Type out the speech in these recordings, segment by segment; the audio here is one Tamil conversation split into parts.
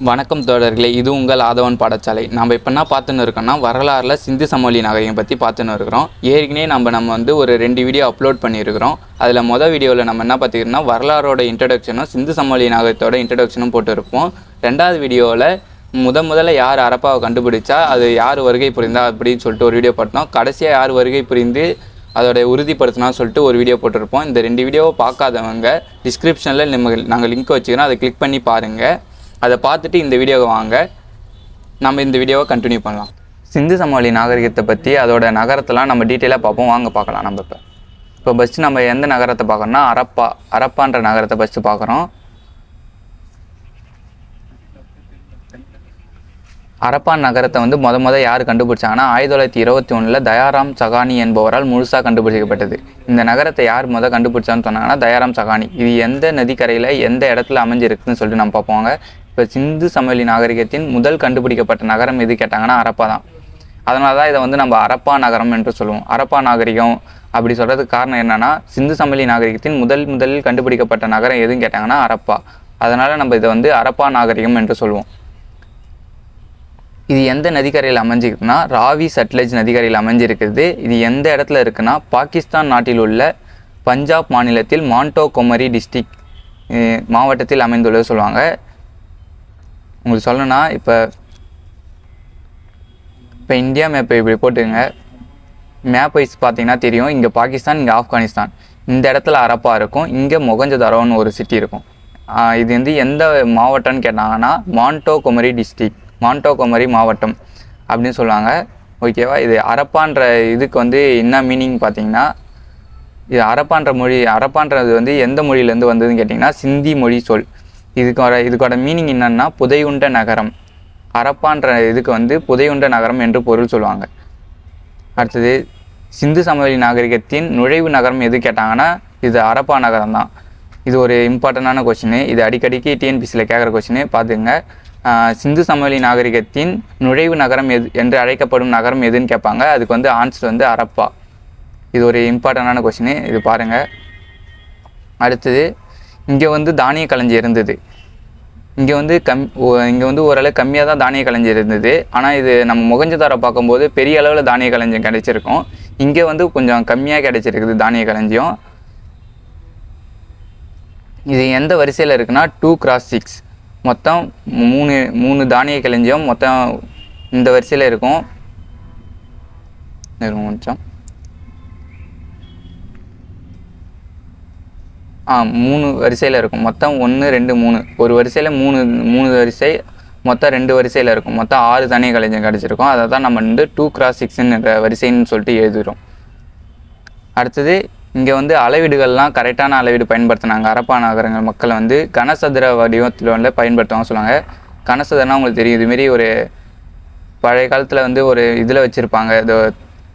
வணக்கம் தோழர்களே, இது உங்கள் ஆதவன் பாடசாலை. நம்ம இப்போ என்ன பார்த்துன்னு இருக்கோம்னா, வரலாறில் சிந்து சமவெளி நாகரிகம் பற்றி பார்த்துன்னு இருக்கிறோம். ஏற்கனவே நம்ம வந்து ஒரு 2 வீடியோ அப்லோட் பண்ணியிருக்கிறோம். அதில் வீடியோவில் நம்ம என்ன பார்த்துக்கிறோம்னா, வரலாறோட இன்ட்ரடக்ஷனும் சிந்து சமவெளி நாகரிகத்தோட இன்ட்ரடக்ஷனும் போட்டுருப்போம். 2வது வீடியோவில் முதல்ல யார் அரப்பாவை கண்டுபிடிச்சா அது யார் வருகை புரிந்தா அப்படின்னு சொல்லிட்டு ஒரு வீடியோ போட்டோம். கடைசியாக யார் வருகை புரிந்து அதோட உறுதிப்படுத்தினான்னு சொல்லிட்டு ஒரு வீடியோ போட்டிருப்போம். இந்த 2 வீடியோவை பார்க்காதவங்க டிஸ்கிரிப்ஷனில் நாங்கள் லிங்க் வச்சுக்கிறோம், அதை கிளிக் பண்ணி பாருங்கள். அதை பார்த்துட்டு இந்த வீடியோவை வாங்க, நம்ம இந்த வீடியோவை கண்டினியூ பண்ணலாம். சிந்து சமவெளி நாகரிகத்தை பற்றி அதோட நகரத்தெல்லாம் நம்ம டீட்டெயிலாக பார்ப்போம். வாங்க பார்க்கலாம். நம்ம இப்போ ஃபஸ்ட்டு நம்ம எந்த நகரத்தை பார்க்குறோம்னா அரப்பான்ற நகரத்தை ஃபஸ்ட்டு பார்க்குறோம். அரப்பா நகரத்தை வந்து முத யார் கண்டுபிடிச்சாங்கன்னா 1921 தயாராம் சகானி என்பவரால் முழுசாக கண்டுபிடிக்கப்பட்டது. இந்த நகரத்தை யார் கண்டுபிடிச்சான்னு சொன்னாங்கன்னா தயாராம் சகானி. இது எந்த நதிக்கரையில் எந்த இடத்துல அமைஞ்சிருக்குன்னு சொல்லிட்டு நம்ம பார்ப்போங்க. இப்போ சிந்து சமவெளி நாகரிகத்தின் முதல் கண்டுபிடிக்கப்பட்ட நகரம் எது கேட்டாங்கன்னா அரப்பா தான். அதனால தான் இதை வந்து நம்ம அரப்பா நகரம் என்று சொல்லுவோம். அரப்பா நாகரிகம் அப்படி சொல்கிறதுக்கு காரணம் என்னென்னா, சிந்து சமவெளி நாகரிகத்தின் முதலில் கண்டுபிடிக்கப்பட்ட நகரம் எதுன்னு கேட்டாங்கன்னா அரப்பா. அதனால் நம்ம இதை வந்து அரப்பா நாகரிகம் என்று சொல்லுவோம். இது எந்த நதிக்கரையில் அமைஞ்சிருக்குன்னா ராவி சட்லஜ் நதிக்கரையில் அமைஞ்சிருக்குது. இது எந்த இடத்துல இருக்குன்னா பாகிஸ்தான் நாட்டில் உள்ள பஞ்சாப் மாநிலத்தில் மாண்டோகொமரி டிஸ்ட்ரிக்ட் மாவட்டத்தில் அமைந்துள்ளது சொல்லுவாங்க. உங்களுக்கு சொல்லணும்னா இப்போ இந்தியா மேப்பை இப்படி போட்டுங்க. மேப் வைஸ் பார்த்தீங்கன்னா தெரியும், இங்கே பாகிஸ்தான், இங்கே ஆப்கானிஸ்தான். இந்த இடத்துல அரப்பா இருக்கும், இங்கே மொகஞ்சதாரோன்னு ஒரு சிட்டி இருக்கும். இது வந்து எந்த மாவட்டம்னு கேட்டாங்கன்னா மாண்டோகொமரி டிஸ்ட்ரிக்ட், மாண்டோகொமரி மாவட்டம் அப்படின்னு சொல்லுவாங்க. ஓகேவா? இது அரப்பான்ற இதுக்கு வந்து என்ன மீனிங் பார்த்தீங்கன்னா, இது அரப்பான்றது வந்து எந்த மொழியிலேருந்து வந்ததுன்னு கேட்டிங்கன்னா சிந்தி மொழி சொல். இதுக்கோட மீனிங் என்னன்னா புதையுண்ட நகரம். அரப்பான்ற இதுக்கு வந்து புதையுண்ட நகரம் என்று பொருள் சொல்லுவாங்க. அடுத்தது சிந்து சமவெளி நாகரிகத்தின் நுழைவு நகரம் எது கேட்டாங்கன்னா இது அரப்பா நகரம் தான். இது ஒரு இம்பார்ட்டண்டான கொஸ்டின். இது அடிக்கடிக்கு டிஎன்பிசியில் கேட்குற கொஸ்டின், பார்த்துங்க. சிந்து சமவெளி நாகரிகத்தின் நுழைவு நகரம் எது என்று அழைக்கப்படும் நகரம் எதுன்னு கேட்பாங்க. அதுக்கு வந்து ஆன்சர் வந்து அரப்பா. இது ஒரு இம்பார்ட்டண்டான கொஸ்டின், இது பாருங்கள். அடுத்தது இங்கே வந்து தானிய களஞ்சி இருந்தது. இங்கே வந்து ஓரளவு கம்மியாக தான் தானிய களஞ்சி இருந்தது. ஆனால் இது நம்ம மொகஞ்சதாரோ பார்க்கும்போது பெரிய அளவில் தானிய களஞ்சியம் கிடைச்சிருக்கும். இங்கே வந்து கொஞ்சம் கம்மியாக கிடைச்சிருக்குது தானிய களஞ்சியம். இது எந்த வரிசையில் இருக்குன்னா 2x6. மொத்தம் 3 தானிய களஞ்சியம் மொத்தம் இந்த வரிசையில் இருக்கும். கொஞ்சம் 3 வரிசையில் இருக்கும். மொத்தம் 1 2 3 ஒரு வரிசையில் 3 வரிசை, மொத்தம் 2 வரிசையில் இருக்கும். மொத்தம் 6 தானிய களஞ்சியம் கிடச்சிருக்கும். அதை தான் நம்ம வந்து 2x6 வரிசைன்னு சொல்லிட்டு எழுதுகிறோம். அடுத்தது இங்கே வந்து அளவீடுகள்லாம் கரெக்டான அளவீடு பயன்படுத்தினாங்க. அரப்பா நகரங்கள் மக்கள் வந்து கனசதுர வடிவத்தில் வந்து பயன்படுத்துவாங்க சொல்லுவாங்க. கனசதுரனா உங்களுக்கு தெரியும், இதுமாரி ஒரு பழைய காலத்தில் வந்து ஒரு இதில் வச்சுருப்பாங்க, இது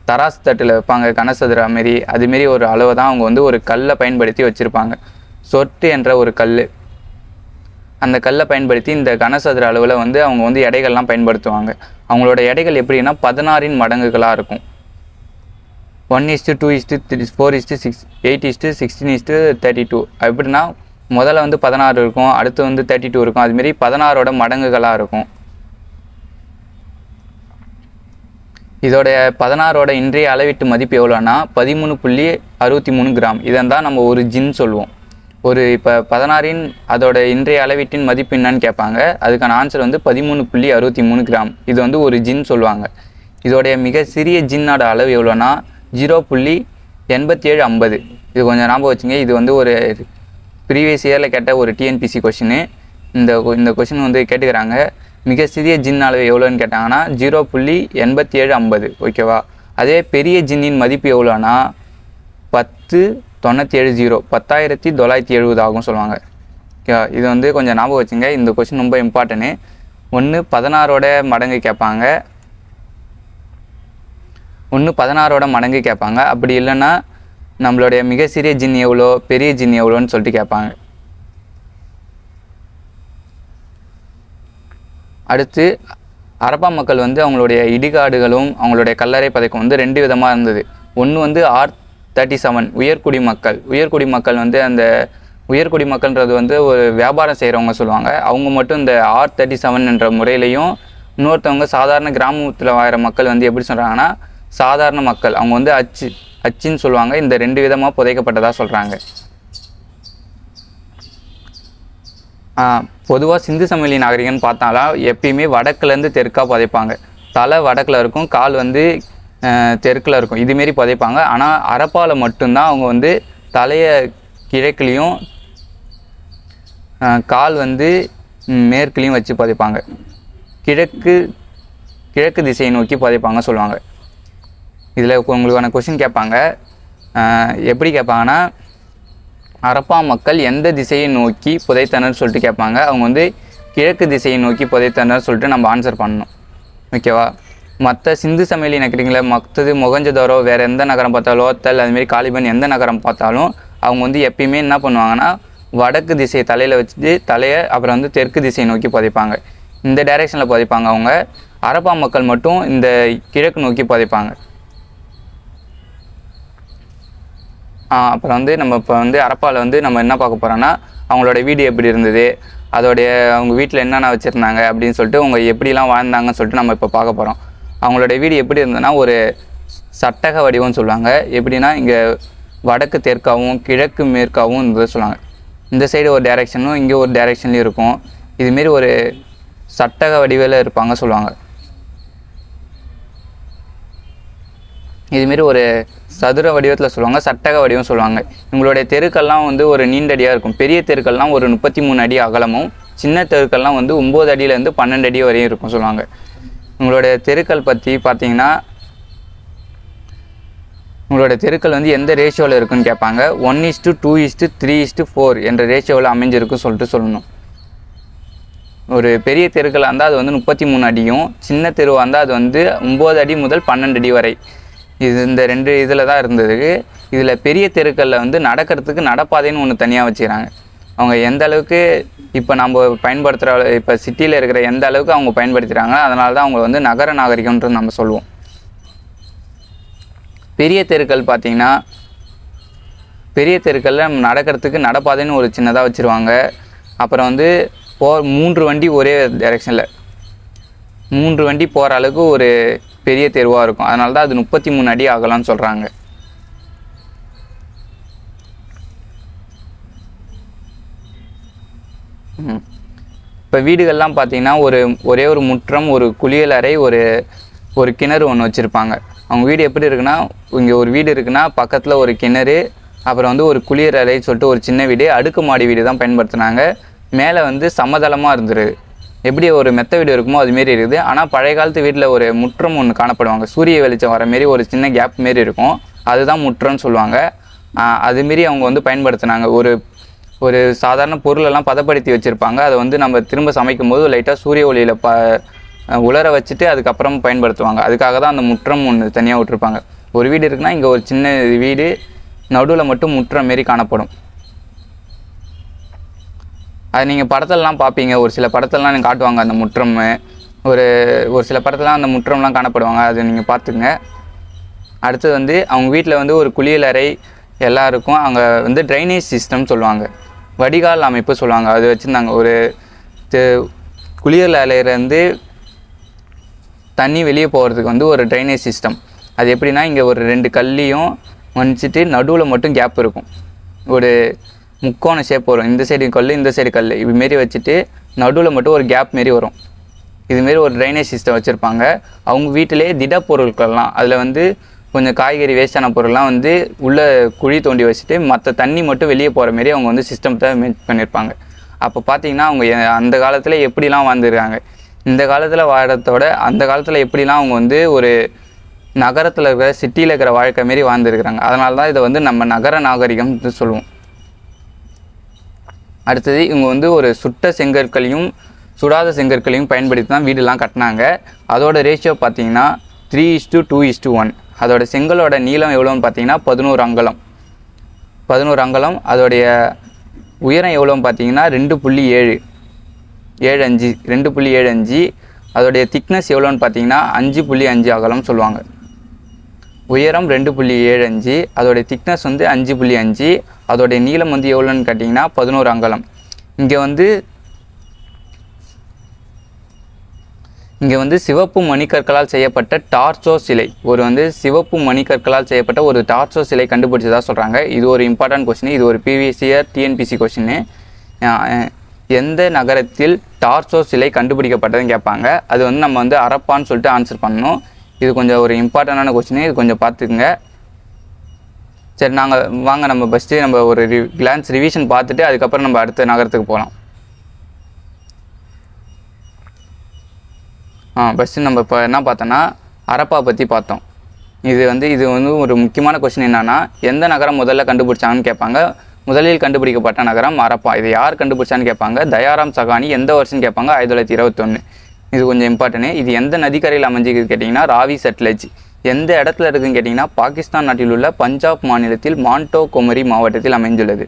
தராசு தட்டில் வைப்பாங்க கனசதுர மாரி. அதுமாரி ஒரு அளவை தான் அவங்க வந்து ஒரு கல்லை பயன்படுத்தி வச்சுருப்பாங்க. சொட்டு என்ற ஒரு கல். அந்த கல்லை பயன்படுத்தி இந்த கனசதுர அளவில் வந்து அவங்க வந்து எடைகள்லாம் பயன்படுத்துவாங்க. அவங்களோட எடைகள் எப்படின்னா 16 மடங்குகளாக இருக்கும். 1:2:3 4:6 8:16:32. எப்படின்னா முதல்ல வந்து 16 இருக்கும், அடுத்து வந்து 32 இருக்கும். அதுமாரி 16ஓட மடங்குகளாக இருக்கும். இதோடைய 16ஓட இன்றைய அளவீட்டு மதிப்பு எவ்வளோன்னா 13.63 கிராம். இதை தான் நம்ம ஒரு ஜின் சொல்லுவோம். இப்போ 16 அதோட இன்றைய அளவீட்டின் மதிப்பு என்னன்னு கேட்பாங்க. அதுக்கான ஆன்சர் வந்து 13.63 கிராம். இது வந்து ஒரு ஜின் சொல்லுவாங்க. இதோடைய மிக சிறிய ஜின்னோட அளவு எவ்வளோன்னா 0.8750. இது கொஞ்சம் ஞாபகம் வச்சுங்க. இது வந்து ஒரு ப்ரீவியஸ் இயரில் கேட்ட ஒரு டிஎன்பிசி கொஷின். இந்த கொஷின் வந்து கேட்டுக்கிறாங்க, மிக சிறிய ஜின் அளவு எவ்வளோன்னு கேட்டாங்கன்னா 0.8750. ஓகேவா? அதே பெரிய ஜின்னின் மதிப்பு எவ்வளோன்னா 10,970 10,970 ஆகும் சொல்லுவாங்க. ஓகேவா? இது வந்து கொஞ்சம் ஞாபகம் வச்சுங்க. இந்த கொஷின் ரொம்ப இம்பார்ட்டன்ட்டு. 16ஓட மடங்கு கேட்பாங்க, 16ஓட மடங்கு கேட்பாங்க. அப்படி இல்லைன்னா நம்மளுடைய மிக சிறிய ஜின் எவ்வளோ, பெரிய ஜின் எவ்வளோன்னு சொல்லிட்டு கேட்பாங்க. அடுத்து அரப்பா மக்கள் வந்து அவங்களுடைய இடிகாடுகளும் அவங்களுடைய கல்லறை பதக்கம் வந்து 2 விதமாக இருந்தது. ஒன்று வந்து R37 உயர்குடி மக்கள் வந்து அந்த உயர்குடி மக்கள்ன்றது வந்து ஒரு வியாபாரம் செய்கிறவங்க சொல்லுவாங்க. அவங்க மட்டும் இந்த R37 என்ற முறையிலையும், இன்னொருத்தவங்க சாதாரண கிராமத்தில் வாழ்கிற மக்கள் வந்து எப்படி சொல்கிறாங்கன்னா சாதாரண மக்கள், அவங்க வந்து அச்சுன்னு சொல்லுவாங்க. இந்த 2 விதமாக புதைக்கப்பட்டதாக சொல்கிறாங்க. பொதுவாக சிந்து சமவெளி நாகரிகம்னு பார்த்தாலும் எப்பயுமே வடக்குலேருந்து தெற்காக புதைப்பாங்க. தலை வடக்கில் இருக்கும், கால் வந்து தெற்கில் இருக்கும், இதுமாரி புதைப்பாங்க. ஆனால் ஹரப்பாவில் மட்டும்தான் அவங்க வந்து தலையை கிழக்குலேயும் கால் வந்து மேற்குலேயும் வச்சு புதைப்பாங்க. கிழக்கு திசையை நோக்கி புதைப்பாங்க சொல்லுவாங்க. இதில் உங்களுக்கான கொஷின் கேட்பாங்க. எப்படி கேட்பாங்கன்னா, ஹரப்பா மக்கள் எந்த திசையை நோக்கி புதைத்தனர் சொல்லிட்டு கேட்பாங்க. அவங்க வந்து கிழக்கு திசையை நோக்கி புதைத்தனர் சொல்லிட்டு நம்ம ஆன்சர் பண்ணணும். ஓகேவா? மற்ற சிந்து சமவெளி நகரங்களை மற்றது மொகஞ்சதாரோ வேறு எந்த நகரம் பார்த்தாலும் லோத்தல் அதுமாரி காலிபன் எந்த நகரம் பார்த்தாலும் அவங்க வந்து எப்பயுமே என்ன பண்ணுவாங்கன்னா வடக்கு திசையை தலையில் வச்சுட்டு தலையை அப்புறம் வந்து தெற்கு திசையை நோக்கி புதைப்பாங்க. இந்த டைரெக்ஷனில் புதைப்பாங்க. அவங்க ஹரப்பா மக்கள் மட்டும் இந்த கிழக்கு நோக்கி புதைப்பாங்க. அப்புறம் வந்து நம்ம இப்போ வந்து ஹரப்பாவில் வந்து நம்ம என்ன பார்க்க போகிறோன்னா அவங்களோட வீடு எப்படி இருந்தது, அதோடைய அவங்க வீட்டில் என்னென்ன வச்சுருந்தாங்க அப்படின்னு சொல்லிட்டு அவங்க எப்படிலாம் வாழ்ந்தாங்கன்னு சொல்லிட்டு நம்ம இப்போ பார்க்க போகிறோம். அவங்களோட வீடு எப்படி இருந்ததுன்னா ஒரு சட்டக வடிவம்னு சொல்லுவாங்க. எப்படின்னா இங்கே வடக்கு தெற்காகவும் கிழக்கு மேற்காகவும் இருந்தது சொல்லுவாங்க. இந்த சைடு ஒரு டைரெக்ஷனும் இங்கே ஒரு டைரெக்ஷன்லேயும் இருக்கும். இதுமாரி ஒரு சட்டக வடிவில் இருப்பாங்க சொல்லுவாங்க. இதுமாரி ஒரு சதுர வடிவத்தில் சொல்லுவாங்க, சட்டக வடிவம் சொல்லுவாங்க. இவங்களுடைய தெருக்கள்லாம் வந்து ஒரு நீண்டடியாக இருக்கும். பெரிய தெருக்கள்லாம் ஒரு 33 அடி அகலமும், சின்ன தெருக்கள்லாம் வந்து 9 அடியிலேருந்து 12 அடி வரையும் இருக்கும் சொல்லுவாங்க. உங்களுடைய தெருக்கள் பற்றி பார்த்தீங்கன்னா உங்களோட தெருக்கள் வந்து எந்த ரேஷியோவில் இருக்குன்னு கேட்பாங்க. 1:2:3:4 என்ற ரேஷியோவில் அமைஞ்சிருக்குன்னு சொல்லிட்டு சொல்லணும். ஒரு பெரிய தெருக்களாக இருந்தால் அது வந்து 33 அடியும், சின்ன தெருவாக இருந்தால் அது வந்து 9 அடி முதல் 12 அடி வரை. இந்த 2 இதில் தான் இருந்தது. இதில் பெரிய தெருக்களில் வந்து நடக்கிறதுக்கு நடப்பாதைன்னு ஒன்று தனியாக வச்சுக்கிறாங்க. அவங்க எந்த அளவுக்கு இப்போ நம்ம பயன்படுத்துகிற இப்போ சிட்டியில் இருக்கிற எந்த அளவுக்கு அவங்க பயன்படுத்துகிறாங்க, அதனால தான் அவங்க வந்து நகர நாகரிகம்ன்றது நம்ம சொல்லுவோம். பெரிய தெருக்கள் பார்த்திங்கன்னா பெரிய தெருக்களில் நம்ம நடக்கிறதுக்கு நடப்பாதைன்னு ஒரு சின்னதாக வச்சுருவாங்க. அப்புறம் வந்து 3 வண்டி ஒரே டைரெக்ஷனில் 3 வண்டி போகிற அளவுக்கு ஒரு பெரிய தெருவாக இருக்கும். அதனால தான் அது 33 அடி ஆகலாம்னு சொல்கிறாங்க. இப்போ வீடுகள்லாம் பார்த்திங்கன்னா ஒரே ஒரு முற்றம், ஒரு குளியல் அறை, ஒரு கிணறு ஒன்று வச்சுருப்பாங்க. அவங்க வீடு எப்படி இருக்குன்னா, இங்கே ஒரு வீடு இருக்குன்னா பக்கத்தில் ஒரு கிணறு, அப்புறம் வந்து ஒரு குளியல் அறை சொல்லிட்டு ஒரு சின்ன வீடு, அடுக்குமாடி வீடு தான் பயன்படுத்தினாங்க. மேலே வந்து சமதளமாக இருந்துருது. எப்படி ஒரு மெத்த வீடு இருக்குமோ அதுமாரி இருக்குது. ஆனால் பழைய காலத்து வீட்டில் ஒரு முற்றம் ஒன்று காணப்படுவாங்க. சூரிய வெளிச்சம் வர மாரி ஒரு சின்ன கேப் மாரி இருக்கும், அதுதான் முற்றம்னு சொல்லுவாங்க. அதுமாரி அவங்க வந்து பயன்படுத்தினாங்க. ஒரு சாதாரண பொருளெல்லாம் பதப்படுத்தி வச்சுருப்பாங்க. அதை வந்து நம்ம திரும்ப சமைக்கும் போது லைட்டாக சூரிய ஒளியில் உலர வச்சுட்டு அதுக்கப்புறம் பயன்படுத்துவாங்க. அதுக்காக தான் அந்த முற்றம் ஒன்று தனியாக விட்டுருப்பாங்க. ஒரு வீடு இருக்குன்னா இங்கே ஒரு சின்ன வீடு, நடுவில் மட்டும் முற்றம் மாரி காணப்படும். அது நீங்கள் படத்திலலாம் பார்ப்பீங்க. ஒரு சில படத்திலலாம் எனக்கு காட்டுவாங்க அந்த முற்றம். ஒரு சில படத்துலலாம் அந்த முற்றம்லாம் காணப்படுவாங்க. அது நீங்கள் பார்த்துங்க. அடுத்தது வந்து அவங்க வீட்டில் வந்து ஒரு குளியல் அறை எல்லாம் இருக்கும். அங்கே வந்து ட்ரைனேஜ் சிஸ்டம் சொல்லுவாங்க, வடிகால் அமைப்பு சொல்லுவாங்க, அது வச்சுருந்தாங்க. ஒரு குளியல் அறையிலேருந்து தண்ணி வெளியே போகிறதுக்கு வந்து ஒரு ட்ரைனேஜ் சிஸ்டம். அது எப்படின்னா இங்கே ஒரு 2 கல்லையும் வச்சுட்டு நடுவில் மட்டும் கேப் இருக்கும். ஒரு முக்கோண ஷேப் வரும். இந்த சைடு கல், இந்த சைடு கல், இதுமாரி வச்சுட்டு நடுவில் மட்டும் ஒரு கேப் மாரி வரும். இதுமாரி ஒரு ட்ரைனேஜ் சிஸ்டம் வச்சுருப்பாங்க. அவங்க வீட்டிலே திடப்பொருட்கள்லாம் அதில் வந்து கொஞ்சம் காய்கறி வேஸ்டான பொருள்லாம் வந்து உள்ளே குழி தோண்டி வச்சுட்டு மற்ற தண்ணி மட்டும் வெளியே போகிற மாரி அவங்க வந்து சிஸ்டத்தை மேக் பண்ணியிருப்பாங்க. அப்போ பார்த்திங்கன்னா அவங்க அந்த காலத்தில் எப்படிலாம் வாழ்ந்துருக்காங்க, இந்த காலத்தில் வாழறதோட அந்த காலத்தில் எப்படிலாம் அவங்க வந்து ஒரு நகரத்தில் இருக்கிற சிட்டியில் இருக்கிற வாழ்க்கை மாரி வாழ்ந்துருக்குறாங்க. அதனால தான் இதை வந்து நம்ம நகர நாகரிகம்னு சொல்லுவோம். அடுத்தது இவங்க வந்து ஒரு சுட்ட செங்கற்களையும் சுடாத செங்கற்களையும் பயன்படுத்தி தான் வீடெல்லாம் கட்டினாங்க. அதோட ரேஷியோ பார்த்திங்கன்னா 3:2:1. அதோட செங்கலோட நீளம் எவ்வளோன்னு பார்த்தீங்கன்னா 11 அங்கலம். 11 அங்கலம். அதோடைய உயரம் எவ்வளோன்னு பார்த்தீங்கன்னா 2.75. அதோடைய திக்னஸ் எவ்வளோன்னு பார்த்தீங்கன்னா 5.5 அகலம் சொல்லுவாங்க. உயரம் 2.75, அதோடைய திக்னஸ் வந்து 5.5, அதோடைய நீளம் வந்து எவ்வளோன்னு கேட்டிங்கன்னா 11 அங்குலம். இங்கே வந்து சிவப்பு மணிக்கற்களால் செய்யப்பட்ட டார்ச்சோ சிலை, சிவப்பு மணிக்கற்களால் செய்யப்பட்ட ஒரு டார்ச்சோ சிலை கண்டுபிடிச்சதா சொல்கிறாங்க. இது ஒரு இம்பார்ட்டன்ட் கொஸ்டின், இது ஒரு ப்ரீவியஸ் இயர் டிஎன்பிசி கொஸ்டின். எந்த நகரத்தில் டார்ச்சோ சிலை கண்டுபிடிக்கப்பட்டதுன்னு கேட்பாங்க. அது வந்து நம்ம வந்து ஹரப்பான்னு சொல்லிட்டு ஆன்சர் பண்ணணும். இது கொஞ்சம் ஒரு இம்பார்ட்டண்டான கொஸ்டின், இது கொஞ்சம் பார்த்துக்குங்க. சரி, வாங்க நம்ம ஃபஸ்ட்டு நம்ம ஒரு கிளான்ஸ் ரிவிஷன் பார்த்துட்டு அதுக்கப்புறம் நம்ம அடுத்த நகரத்துக்கு போகலாம். ஃபஸ்ட்டு நம்ம இப்போ என்ன பார்த்தோன்னா ஹரப்பா பற்றி பார்த்தோம். இது வந்து ஒரு முக்கியமான கொஸ்டின் என்னென்னா, எந்த நகரம் முதல்ல கண்டுபிடிச்சாங்கன்னு கேட்பாங்க. முதலில் கண்டுபிடிக்கப்பட்ட நகரம் ஹரப்பா. இது யார் கண்டுபிடிச்சான்னு கேட்பாங்க. தயாராம் சகானி. எந்த வருஷம்னு கேட்பாங்க. 1921. இது கொஞ்சம் இம்பார்ட்டன்ட். இது எந்த நதிக்கரையில் அமைஞ்சிக்குது கேட்டிங்கன்னா ராவி சட்லஜ். எந்த இடத்துல இருக்குதுன்னு கேட்டிங்கன்னா பாகிஸ்தான் நாட்டில் உள்ள பஞ்சாப் மாநிலத்தில் மாண்டோகோமரி மாவட்டத்தில் அமைந்துள்ளது.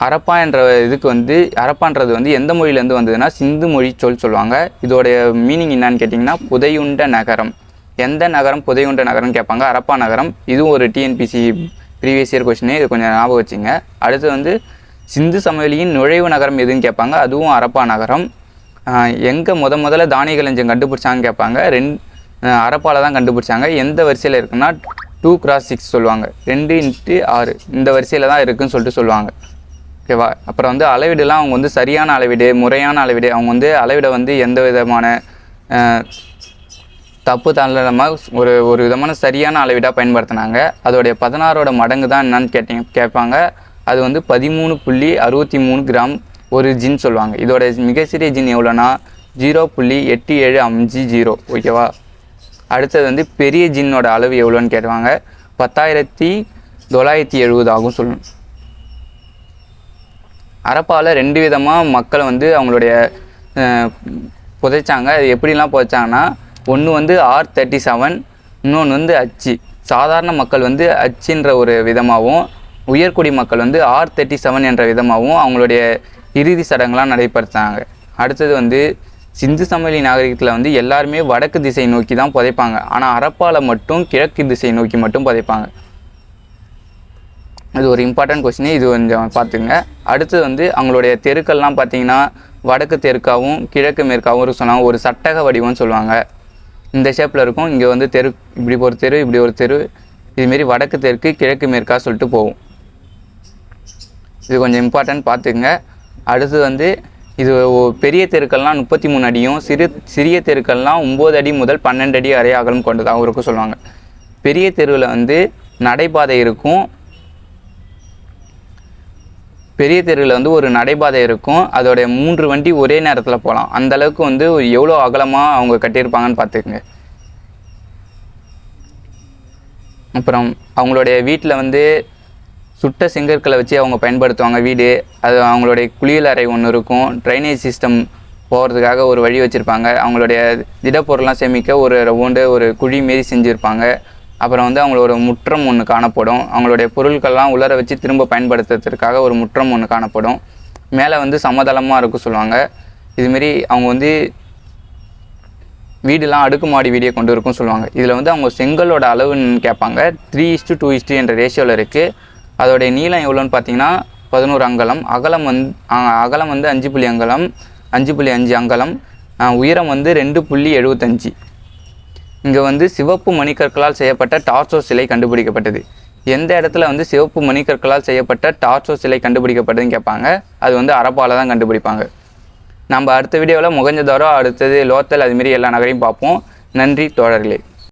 ஹரப்பா என்ற இதுக்கு ஹரப்பான்றது எந்த மொழியிலேருந்து வந்ததுன்னா சிந்து மொழி சொல்லுவாங்க. இதோடைய மீனிங் என்னன்னு கேட்டிங்கன்னா புதையுண்ட நகரம். எந்த நகரம் புதையுண்ட நகரம்னு கேட்பாங்க. ஹரப்பா நகரம். இதுவும் ஒரு டிஎன்பிசி ப்ரீவியஸ் இயர் கொஸ்டின், இது கொஞ்சம் ஞாபகம் வச்சுங்க. அடுத்து சிந்து சமவெளியின் நுழைவு நகரம் எதுன்னு கேட்பாங்க. அதுவும் ஹரப்பா நகரம். எங்கே முதல்ல தானிய களஞ்சியம் கண்டுபிடிச்சாங்கன்னு கேட்பாங்க. ஹரப்பாவில் தான் கண்டுபிடிச்சாங்க. எந்த வரிசையில் இருக்குன்னா 2x6 சொல்லுவாங்க. 2x6 இந்த வரிசையில் தான் இருக்குதுன்னு சொல்லிட்டு சொல்லுவாங்க. ஓகேவா. அப்புறம் அளவீடுலாம் அவங்க சரியான அளவீடு, முறையான அளவீடு, அவங்க அளவீடை எந்த விதமான தப்பு தள்ளாமல் ஒரு விதமான சரியான அளவீடாக பயன்படுத்தினாங்க. அதோடைய 16ஓட மடங்கு தான் என்னன்னு கேட்பாங்க. அது 13.63 கிராம் ஒரு ஜின் சொல்லுவாங்க. இதோட மிக சிறிய ஜின் எவ்வளோனா 0.8750. ஓகேவா. அடுத்தது பெரிய ஜின்னோட அளவு எவ்வளோன்னு கேட்பாங்க. 10,970 ஆகும் சொல்லணும். ஹரப்பாவில் 2 விதமாக மக்களை அவங்களுடைய புதைச்சாங்க. அது எப்படிலாம் புதைச்சாங்கன்னா, ஒன்று R37, இன்னொன்று அச்சு. சாதாரண மக்கள் அச்சுன்ற ஒரு விதமாகவும், உயர்குடி மக்கள் R37 என்ற விதமாகவும் அவங்களுடைய இறுதி சடங்குலாம் நடைபெற்றாங்க. அடுத்தது சிந்து சமவெளி நாகரிகத்தில் எல்லாருமே வடக்கு திசை நோக்கி தான் புதைப்பாங்க. ஆனால் ஹரப்பாவில் மட்டும் கிழக்கு திசை நோக்கி மட்டும் புதைப்பாங்க. இது ஒரு இம்பார்ட்டன்ட் கொஸ்டின், இது கொஞ்சம் பார்த்துங்க. அடுத்தது அவங்களுடைய தெருக்கள்லாம் பார்த்தீங்கன்னா வடக்கு தெற்காகவும் கிழக்கு மேற்காகவும் சொன்னாங்க. ஒரு சட்டக வடிவம்னு சொல்லுவாங்க. இந்த ஷேப்பில் இருக்கும். இங்கே தெரு, இப்படி ஒரு தெரு, இப்படி ஒரு தெரு, இதுமாரி வடக்கு தெற்கு கிழக்கு மேற்கா சொல்லிட்டு போகும். இது கொஞ்சம் இம்பார்ட்டன்ட் பார்த்துக்குங்க. அடுத்து இது பெரிய தெருக்கள்லாம் 33 அடியும், சிறிய தெருக்கள்லாம் 9 அடி முதல் 12 அடி வரை அகலம் கொண்டதாகவும் இருக்கும் சொல்லுவாங்க. பெரிய தெருவில் நடைபாதை இருக்கும். பெரிய தெருவில் ஒரு நடைபாதை இருக்கும். அதோடைய 3 வண்டி ஒரே நேரத்தில் போகலாம். அந்தளவுக்கு எவ்வளோ அகலமாக அவங்க கட்டியிருப்பாங்கன்னு பார்த்துக்குங்க. அப்புறம் அவங்களுடைய வீட்டில் சுட்ட செங்கற்களை வச்சு அவங்க பயன்படுத்துவாங்க வீடு. அது அவங்களுடைய குளியல் அறை ஒன்று இருக்கும். ட்ரைனேஜ் சிஸ்டம் போகிறதுக்காக ஒரு வழி வச்சுருப்பாங்க. அவங்களுடைய திடப்பொருள்லாம் சேமிக்க ஒரு ரவுண்டு ஒரு குழி மாரி செஞ்சுருப்பாங்க. அப்புறம் அவங்களோட முற்றம் ஒன்று காணப்படும். அவங்களுடைய பொருட்கள்லாம் உலர வச்சு திரும்ப பயன்படுத்துறதுக்காக ஒரு முற்றம் ஒன்று காணப்படும். மேலே சமதளமாக இருக்கும் சொல்லுவாங்க. இதுமாரி அவங்க வீடுலாம் அடுக்குமாடி வீடியை கொண்டு இருக்கும் சொல்லுவாங்க. இதில் அவங்க செங்கலோட அளவுன்னு கேட்பாங்க. 3:2 என்ற ரேஷியோவில் இருக்குது. அதோடைய நீளம் எவ்வளோன்னு பார்த்தீங்கன்னா 11 அங்குலம். அகலம் 5.5 அங்குலம். உயரம் 2.75. இங்கே சிவப்பு மணிக்கற்களால் செய்யப்பட்ட டார்ச்சோ சிலை கண்டுபிடிக்கப்பட்டது. எந்த இடத்துல சிவப்பு மணிக்கற்களால் செய்யப்பட்ட டார்ச்சோ சிலை கண்டுபிடிக்கப்பட்டதுன்னு கேட்பாங்க. அது ஹரப்பாவில் தான் கண்டுபிடிப்பாங்க. நம்ம அடுத்த வீடியோவில் மொகஞ்சதாரோ, அடுத்தது லோத்தல், அதுமாரி எல்லா நகரையும் பார்ப்போம். நன்றி தோழர்களே.